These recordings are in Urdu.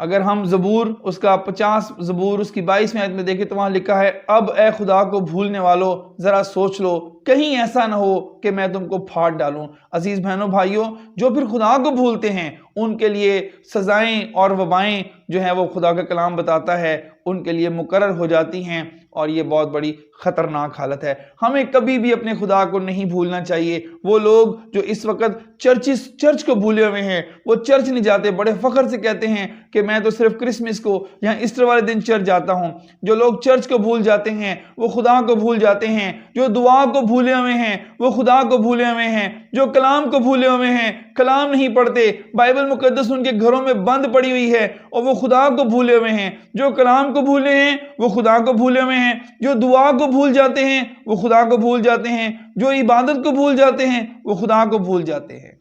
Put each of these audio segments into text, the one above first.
اگر ہم زبور اس کا 50 زبور اس کی 22ویں آیت میں دیکھیں تو وہاں لکھا ہے اب اے خدا کو بھولنے والو ذرا سوچ لو کہیں ایسا نہ ہو کہ میں تم کو پھاڑ ڈالوں۔ عزیز بہنوں بھائیوں، جو پھر خدا کو بھولتے ہیں ان کے لیے سزائیں اور وبائیں جو ہیں وہ خدا کا کلام بتاتا ہے ان کے لیے مقرر ہو جاتی ہیں، اور یہ بہت بڑی خطرناک حالت ہے۔ ہمیں کبھی بھی اپنے خدا کو نہیں بھولنا چاہیے۔ وہ لوگ جو اس وقت چرچ کو بھولے ہوئے ہیں، وہ چرچ نہیں جاتے، بڑے فخر سے کہتے ہیں کہ میں تو صرف کرسمس کو یا ایسٹر والے دن چرچ جاتا ہوں۔ جو لوگ چرچ کو بھول جاتے ہیں وہ خدا کو بھول جاتے ہیں۔ جو دعا کو بھولے ہوئے ہیں وہ خدا کو بھولے ہوئے ہیں۔ جو کلام کو بھولے ہوئے ہیں، کلام نہیں پڑھتے، بائبل مقدس ان کے گھروں میں بند پڑی ہوئی ہے اور وہ خدا کو بھولے ہوئے ہیں۔ جو کلام کو بھولے ہیں وہ خدا کو بھولے ہوئے ہیں۔ جو دعا کو بھول جاتے ہیں وہ خدا کو بھول جاتے ہیں۔ جو عبادت کو بھول جاتے ہیں وہ خدا کو بھول جاتے ہیں۔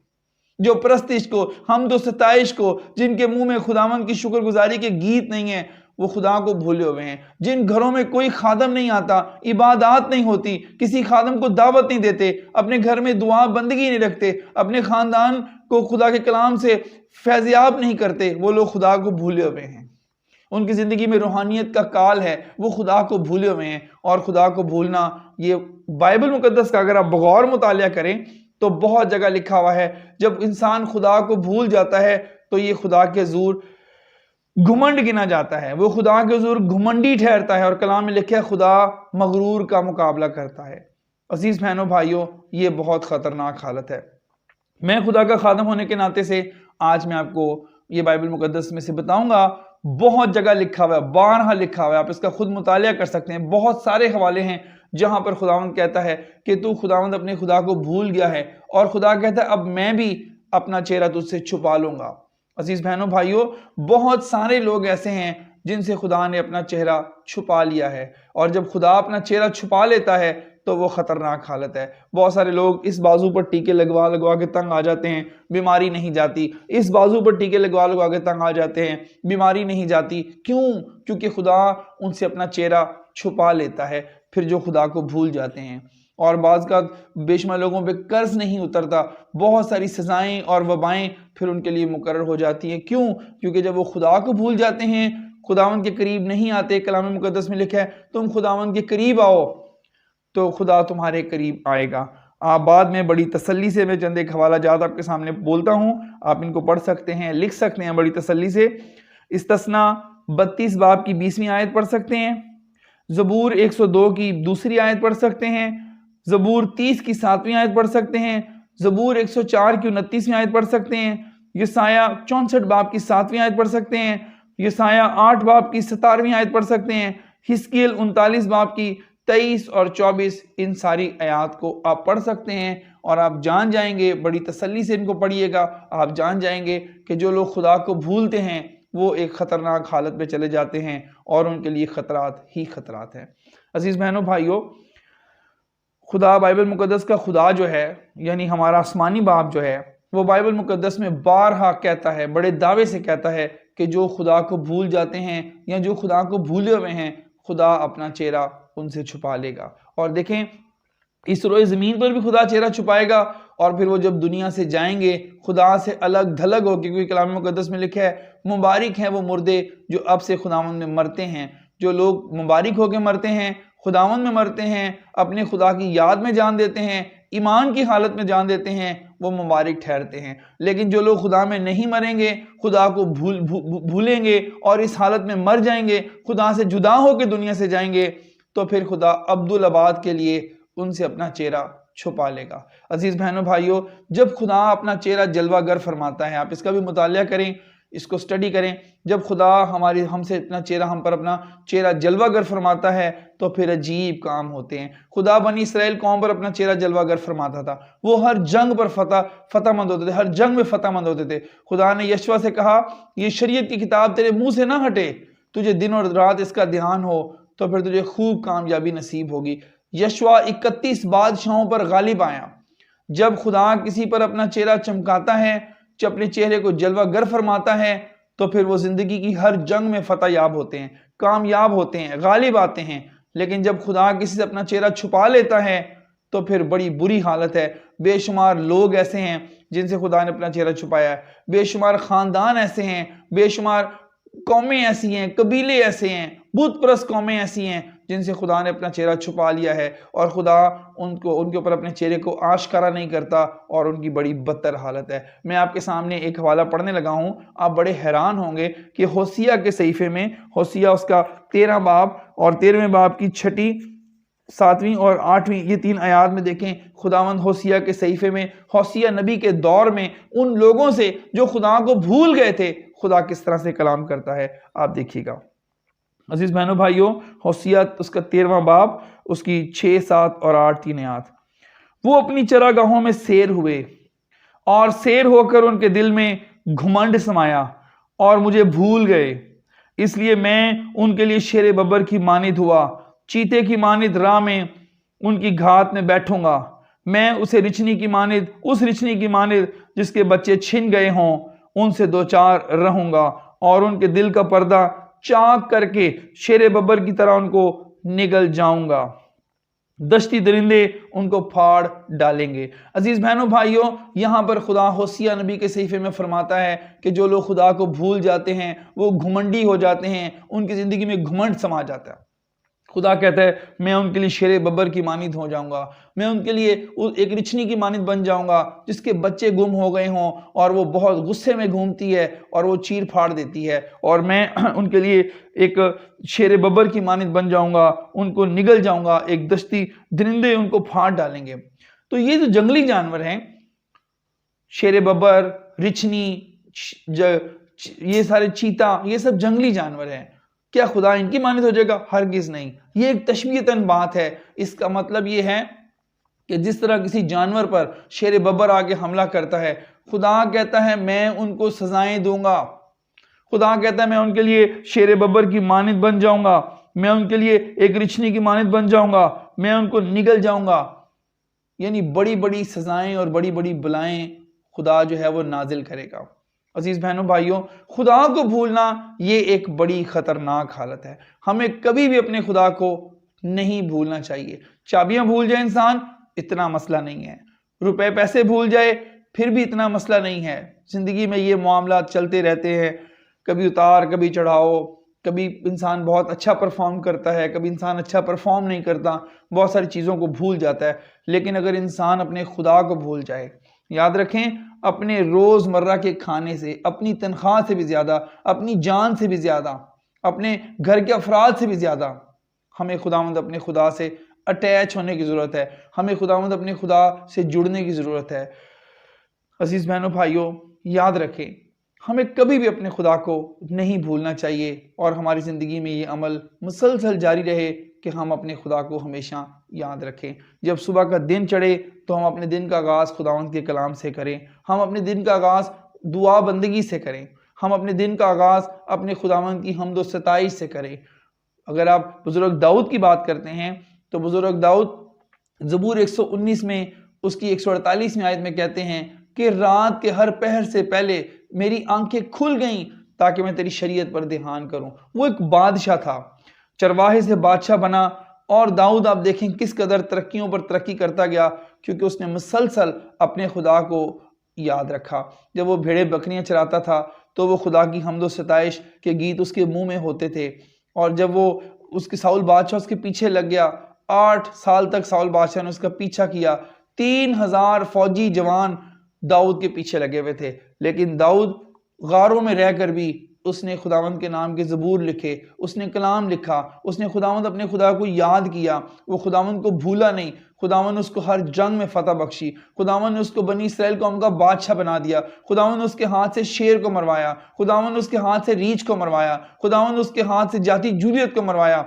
جو پرستش کو، حمد و ستائش کو، جن کے منہ میں خداوند کی شکر گزاری کے گیت نہیں ہیں، وہ خدا کو بھولے ہوئے ہیں۔ جن گھروں میں کوئی خادم نہیں آتا، عبادات نہیں ہوتی، کسی خادم کو دعوت نہیں دیتے، اپنے گھر میں دعا بندگی نہیں رکھتے، اپنے خاندان کو خدا کے کلام سے فیضیاب نہیں کرتے، وہ لوگ خدا کو بھولے ہوئے ہیں۔ ان کی زندگی میں روحانیت کا کال ہے، وہ خدا کو بھولے ہوئے ہیں۔ اور خدا کو بھولنا، یہ بائبل مقدس کا اگر آپ بغور مطالعہ کریں تو بہت جگہ لکھا ہوا ہے جب انسان خدا کو بھول جاتا ہے تو یہ خدا کے حضور گھمنڈ گنا جاتا ہے، وہ خدا کے حضور گھمنڈی ٹھہرتا ہے، اور کلام میں لکھا ہے خدا مغرور کا مقابلہ کرتا ہے۔ عزیز بہنوں بھائیوں، یہ بہت خطرناک حالت ہے۔ میں خدا کا خادم ہونے کے ناطے سے آج میں آپ کو یہ بائبل مقدس میں سے بتاؤں گا، بہت جگہ لکھا ہوا ہے، بارہا لکھا ہوا ہے، آپ اس کا خود مطالعہ کر سکتے ہیں۔ بہت سارے حوالے ہیں جہاں پر خداوند کہتا ہے کہ تو خداوند اپنے خدا کو بھول گیا ہے، اور خدا کہتا ہے اب میں بھی اپنا چہرہ تجھ سے چھپا لوں گا۔ عزیز بہنوں بھائیوں، بہت سارے لوگ ایسے ہیں جن سے خدا نے اپنا چہرہ چھپا لیا ہے، اور جب خدا اپنا چہرہ چھپا لیتا ہے تو وہ خطرناک حالت ہے۔ بہت سارے لوگ اس بازو پر ٹیکے لگوا کے تنگ آ جاتے ہیں، بیماری نہیں جاتی۔ اس بازو پر ٹیکے لگوا کے تنگ آ جاتے ہیں، بیماری نہیں جاتی۔ کیوں؟ کیونکہ خدا ان سے اپنا چہرہ چھپا لیتا ہے، پھر جو خدا کو بھول جاتے ہیں۔ اور بعض کا بے شمار لوگوں پہ قرض نہیں اترتا، بہت ساری سزائیں اور وبائیں پھر ان کے لیے مقرر ہو جاتی ہیں۔ کیوں؟ کیونکہ جب وہ خدا کو بھول جاتے ہیں، خداوند کے قریب نہیں آتے۔ کلام مقدس میں لکھا ہے تم خداوند کے قریب آؤ تو خدا تمہارے قریب آئے گا۔ آپ بعد میں بڑی تسلی سے، میں چند ایک حوالہ جات آپ کے سامنے بولتا ہوں، آپ ان کو پڑھ سکتے ہیں، لکھ سکتے ہیں بڑی تسلی سے۔ استثنا 32 باب کی 20ویں آیت پڑھ سکتے ہیں، زبور 102 کی 2 آیت پڑھ سکتے ہیں، زبور 30 کی 7ویں آیت پڑھ سکتے ہیں، زبور 104 کی 29ویں آیت پڑھ سکتے ہیں، یسایہ 64 باب کی 7ویں آیت پڑھ سکتے ہیں، یسایہ 8 باب کی 17ویں آیت پڑھ سکتے ہیں، حزقیل 39 باب کی 23 اور 24، ان ساری آیات کو آپ پڑھ سکتے ہیں، اور آپ جان جائیں گے، بڑی تسلی سے ان کو پڑھیے گا، آپ جان جائیں گے کہ جو لوگ خدا کو بھولتے ہیں وہ ایک خطرناک حالت میں چلے جاتے ہیں، اور ان کے لیے خطرات ہی خطرات ہیں۔ عزیز بہنوں بھائیوں، خدا بائبل مقدس کا خدا جو ہے، یعنی ہمارا آسمانی باپ جو ہے، وہ بائبل مقدس میں بارہا کہتا ہے، بڑے دعوے سے کہتا ہے کہ جو خدا کو بھول جاتے ہیں یا جو خدا کو بھولے ہوئے ہیں، خدا اپنا چہرہ ان سے چھپا لے گا۔ اور دیکھیں، اس روئے زمین پر بھی خدا چہرہ چھپائے گا، اور پھر وہ جب دنیا سے جائیں گے خدا سے الگ دھلگ ہو کے، کیونکہ کلام مقدس میں لکھا ہے مبارک ہیں وہ مردے جو اب سے خداوند میں مرتے ہیں۔ جو لوگ مبارک ہو کے مرتے ہیں، خداوند میں مرتے ہیں، اپنے خدا کی یاد میں جان دیتے ہیں، ایمان کی حالت میں جان دیتے ہیں، وہ مبارک ٹھہرتے ہیں۔ لیکن جو لوگ خدا میں نہیں مریں گے، خدا کو بھولیں گے اور اس حالت میں مر جائیں گے، خدا سے جدا ہو کے دنیا سے جائیں گے، تو پھر خدا عبدالآباد کے لیے ان سے اپنا چہرہ چھپا لے گا۔ عزیز بہنوں بھائیوں، جب خدا اپنا چہرہ جلوہ گر فرماتا ہے، آپ اس کا بھی مطالعہ کریں، اس کو سٹڈی کریں، جب خدا ہم سے اپنا چہرہ، ہم پر اپنا چہرہ جلوہ گر فرماتا ہے تو پھر عجیب کام ہوتے ہیں۔ خدا بنی اسرائیل قوم پر اپنا چہرہ جلوہ گر فرماتا تھا، وہ ہر جنگ پر فتح مند ہوتے تھے، ہر جنگ میں فتح مند ہوتے تھے۔ خدا نے یشوع سے کہا یہ شریعت کی کتاب تیرے منہ سے نہ ہٹے، تجھے دن اور رات اس کا دھیان ہو تو پھر تجھے خوب کامیابی نصیب ہوگی۔ یشوع 31 بادشاہوں پر غالب آیا۔ جب خدا کسی پر اپنا چہرہ چمکاتا ہے، جب اپنے چہرے کو جلوہ گر فرماتا ہے، تو پھر وہ زندگی کی ہر جنگ میں فتح یاب ہوتے ہیں، کامیاب ہوتے ہیں، غالب آتے ہیں۔ لیکن جب خدا کسی سے اپنا چہرہ چھپا لیتا ہے تو پھر بڑی بری حالت ہے۔ بے شمار لوگ ایسے ہیں جن سے خدا نے اپنا چہرہ چھپایا ہے، بے شمار خاندان ایسے ہیں، بے شمار قومیں ایسی ہیں، قبیلے ایسے ہیں، بت پرست قومیں ایسی ہیں جن سے خدا نے اپنا چہرہ چھپا لیا ہے، اور خدا ان کے اوپر اپنے چہرے کو آشکارا نہیں کرتا، اور ان کی بڑی بدتر حالت ہے۔ میں آپ کے سامنے ایک حوالہ پڑھنے لگا ہوں، آپ بڑے حیران ہوں گے کہ ہوسیہ کے صحیفے میں، ہوسیہ اس کا 13 باب اور 13ویں باب کی 6، 7ویں اور 8ویں یہ 3 آیات میں دیکھیں، خداوند ہوسیہ کے صحیفے میں ہوسیہ نبی کے دور میں ان لوگوں سے جو خدا کو بھول گئے تھے خدا کس طرح سے کلام کرتا ہے، آپ دیکھیے گا۔ عزیز بہنوں بھائیوں، ہوسیہ اس کا 13واں باب، اس کی 6، 7 اور 8 3 آیات۔ وہ اپنی چراگاہوں میں سیر ہوئے، اور سیر ہو کر ان کے دل میں گھمنڈ سمایا، اور مجھے بھول گئے، اس لیے میں ان کے لیے شیر ببر کی مانند ہوا، چیتے کی مانند راہ میں ان کی گھات میں بیٹھوں گا، میں اسے رچنی کی مانند، اس رچنی کی مانند جس کے بچے چھن گئے ہوں، ان سے دوچار رہوں گا، اور ان کے دل کا پردہ چاک کر کے شیر ببر کی طرح ان کو نگل جاؤں گا، دشتی درندے ان کو پھاڑ ڈالیں گے۔ عزیز بہنوں بھائیوں، یہاں پر خدا ہوسیہ نبی کے صحیفے میں فرماتا ہے کہ جو لوگ خدا کو بھول جاتے ہیں وہ گھمنڈی ہو جاتے ہیں، ان کی زندگی میں گھمنڈ سما جاتا ہے۔ خدا کہتا ہے میں ان کے لیے شیر ببر کی مانند ہو جاؤں گا، میں ان کے لیے ایک رچنی کی مانند بن جاؤں گا جس کے بچے گم ہو گئے ہوں، اور وہ بہت غصے میں گھومتی ہے اور وہ چیر پھاڑ دیتی ہے، اور میں ان کے لیے ایک شیر ببر کی مانند بن جاؤں گا، ان کو نگل جاؤں گا، ایک دشتی درندے ان کو پھاڑ ڈالیں گے۔ تو یہ جو جنگلی جانور ہیں، شیر ببر، رچنی، یہ سارے چیتا، یہ سب جنگلی جانور ہیں، کیا خدا ان کی مانند ہو جائے گا؟ ہرگز نہیں۔ یہ ایک تشبیہتاً بات ہے۔ اس کا مطلب یہ ہے کہ جس طرح کسی جانور پر شیر ببر آگے حملہ کرتا ہے، خدا کہتا ہے میں ان کو سزائیں دوں گا، خدا کہتا ہے میں ان کے لیے شیر ببر کی مانند بن جاؤں گا، میں ان کے لیے ایک رچنی کی مانند بن جاؤں گا، میں ان کو نگل جاؤں گا۔ یعنی بڑی بڑی سزائیں اور بڑی بڑی بلائیں خدا جو ہے وہ نازل کرے گا۔ عزیز بہنوں بھائیوں، خدا کو بھولنا یہ ایک بڑی خطرناک حالت ہے۔ ہمیں کبھی بھی اپنے خدا کو نہیں بھولنا چاہیے۔ چابیاں بھول جائے انسان، اتنا مسئلہ نہیں ہے، روپے پیسے بھول جائے پھر بھی اتنا مسئلہ نہیں ہے۔ زندگی میں یہ معاملات چلتے رہتے ہیں، کبھی اتار کبھی چڑھاؤ، کبھی انسان بہت اچھا پرفارم کرتا ہے، کبھی انسان اچھا پرفارم نہیں کرتا، بہت ساری چیزوں کو بھول جاتا ہے۔ لیکن اگر انسان اپنے خدا کو بھول جائے، یاد رکھیں اپنے روز مرہ کے کھانے سے، اپنی تنخواہ سے بھی زیادہ، اپنی جان سے بھی زیادہ، اپنے گھر کے افراد سے بھی زیادہ ہمیں خداوند اپنے خدا سے اٹیچ ہونے کی ضرورت ہے، ہمیں خداوند اپنے خدا سے جڑنے کی ضرورت ہے۔ عزیز بہنوں بھائیوں، یاد رکھیں ہمیں کبھی بھی اپنے خدا کو نہیں بھولنا چاہیے، اور ہماری زندگی میں یہ عمل مسلسل جاری رہے کہ ہم اپنے خدا کو ہمیشہ یاد رکھیں۔ جب صبح کا دن چڑھے تو ہم اپنے دن کا آغاز خداوند کے کلام سے کریں، ہم اپنے دن کا آغاز دعا بندگی سے کریں، ہم اپنے دن کا آغاز اپنے خداوند کی حمد و ستائش سے کریں۔ اگر آپ بزرگ داؤد کی بات کرتے ہیں تو بزرگ داؤد زبور 119 میں اس کی 148ویں آیت میں کہتے ہیں کہ رات کے ہر پہر سے پہلے میری آنکھیں کھل گئیں تاکہ میں تیری شریعت پر دھیان کروں۔ وہ ایک بادشاہ تھا، چرواہے سے بادشاہ بنا، اور داؤد آپ دیکھیں کس قدر ترقیوں پر ترقی کرتا گیا، کیونکہ اس نے مسلسل اپنے خدا کو یاد رکھا۔ جب وہ بھیڑیں بکریاں چراتا تھا تو وہ خدا کی حمد و ستائش کے گیت اس کے منہ میں ہوتے تھے، اور جب وہ اس کے ساؤل بادشاہ اس کے پیچھے لگ گیا، 8 سال تک ساؤل بادشاہ نے اس کا پیچھا کیا، 3000 فوجی جوان داؤد کے پیچھے لگے ہوئے تھے، لیکن داؤد غاروں میں رہ کر بھی اس نے خداوند کے نام کے زبور لکھے، اس نے کلام لکھا، اس نے خداوند اپنے خدا کو یاد کیا، وہ خداوند کو بھولا نہیں، خداوند نے اس کو ہر جنگ میں فتح بخشی، خداوند نے اس کو بنی اسرائیل قوم کا بادشاہ بنا دیا، خداوند نے اس کے ہاتھ سے شیر کو مروایا، خداوند نے اس کے ہاتھ سے ریچھ کو مروایا، خداوند نے اس کے ہاتھ سے جاتی جولیت کو مروایا۔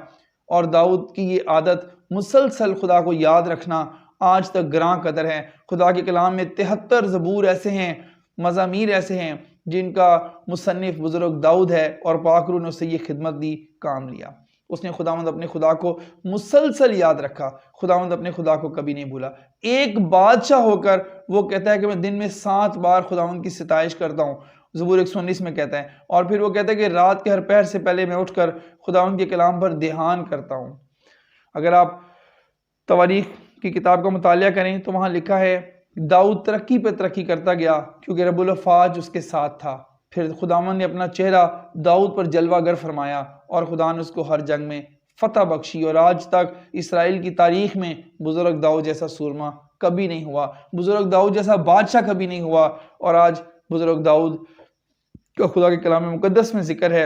اور داؤد کی یہ عادت مسلسل خدا کو یاد رکھنا آج تک گراں قدر ہے۔ خدا کے کلام میں 73 زبور ایسے ہیں، مزامیر ایسے ہیں جن کا مصنف بزرگ داؤد ہے، اور پاک روح نے اس سے یہ خدمت دی، کام لیا۔ اس نے خداوند اپنے خدا کو مسلسل یاد رکھا، خداوند اپنے خدا کو کبھی نہیں بھولا۔ ایک بادشاہ ہو کر وہ کہتا ہے کہ میں دن میں 7 بار خداوند کی ستائش کرتا ہوں، زبور 119 میں کہتا ہے، اور پھر وہ کہتا ہے کہ رات کے ہر پہر سے پہلے میں اٹھ کر خداوند کے کلام پر دھیان کرتا ہوں۔ اگر آپ تواریخ کی کتاب کا مطالعہ کریں تو وہاں لکھا ہے داؤد ترقی پہ ترقی کرتا گیا کیونکہ رب الافواج اس کے ساتھ تھا۔ پھر خداوند نے اپنا چہرہ داؤد پر جلوہ گر فرمایا اور خدا نے اس کو ہر جنگ میں فتح بخشی، اور آج تک اسرائیل کی تاریخ میں بزرگ داؤد جیسا سورما کبھی نہیں ہوا، بزرگ داؤد جیسا بادشاہ کبھی نہیں ہوا، اور آج بزرگ داؤد کا خدا کے کلام مقدس میں ذکر ہے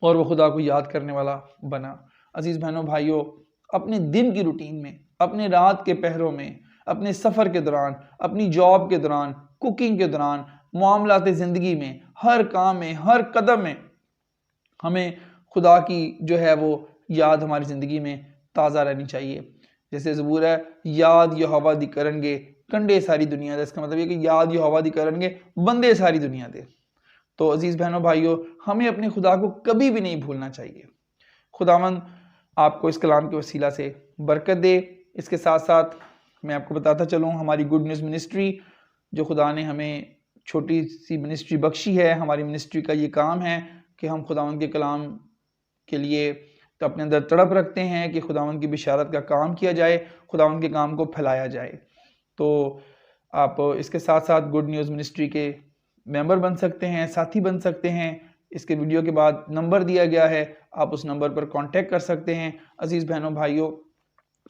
اور وہ خدا کو یاد کرنے والا بنا۔ عزیز بہنوں بھائیوں، اپنے دن کی روٹین میں، اپنے رات کے پہروں میں، اپنے سفر کے دوران، اپنی جاب کے دوران، کوکنگ کے دوران، معاملات زندگی میں، ہر کام میں، ہر قدم میں ہمیں خدا کی جو ہے وہ یاد ہماری زندگی میں تازہ رہنی چاہیے۔ جیسے زبور ہے، یاد یہوہ دی کرنگے کنڈے ساری دنیا دے، اس کا مطلب یہ کہ یاد یہوہ دی کرنگے بندے ساری دنیا دے۔ تو عزیز بہنوں بھائیوں، ہمیں اپنے خدا کو کبھی بھی نہیں بھولنا چاہیے۔ خداوند آپ کو اس کلام کے وسیلہ سے برکت دے۔ اس کے ساتھ ساتھ میں آپ کو بتاتا چلوں، ہماری گڈ نیوز منسٹری جو خدا نے ہمیں چھوٹی سی منسٹری بخشی ہے، ہماری منسٹری کا یہ کام ہے کہ ہم خداوند کے کلام کے لیے تو اپنے اندر تڑپ رکھتے ہیں کہ خداوند کی بشارت کا کام کیا جائے، خداوند کے کام کو پھیلایا جائے۔ تو آپ اس کے ساتھ ساتھ گڈ نیوز منسٹری کے ممبر بن سکتے ہیں، ساتھی بن سکتے ہیں۔ اس کے ویڈیو کے بعد نمبر دیا گیا ہے، آپ اس نمبر پر کانٹیکٹ کر سکتے ہیں۔ عزیز بہنوں بھائیوں،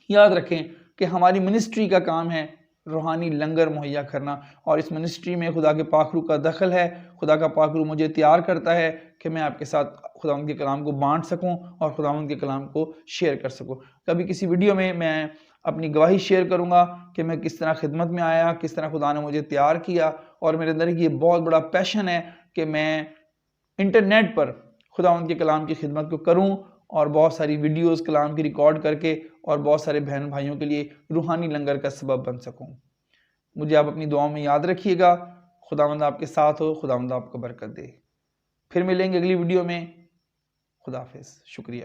یاد رکھیں کہ ہماری منسٹری کا کام ہے روحانی لنگر مہیا کرنا، اور اس منسٹری میں خدا کے پاک روح کا دخل ہے۔ خدا کا پاک روح مجھے تیار کرتا ہے کہ میں آپ کے ساتھ خداوند کے کلام کو بانٹ سکوں اور خداوند کے کلام کو شیئر کر سکوں۔ کبھی کسی ویڈیو میں میں اپنی گواہی شیئر کروں گا کہ میں کس طرح خدمت میں آیا، کس طرح خدا نے مجھے تیار کیا، اور میرے اندر یہ بہت بڑا پیشن ہے کہ میں انٹرنیٹ پر خداوند کے کلام کی خدمت کو کروں اور بہت ساری ویڈیوز کلام کی ریکارڈ کر کے اور بہت سارے بہن بھائیوں کے لیے روحانی لنگر کا سبب بن سکوں۔ مجھے آپ اپنی دعاؤں میں یاد رکھیے گا۔ خداوند آپ کے ساتھ ہو، خداوند آپ کو برکت دے۔ پھر ملیں گے اگلی ویڈیو میں۔ خدا حافظ، شکریہ۔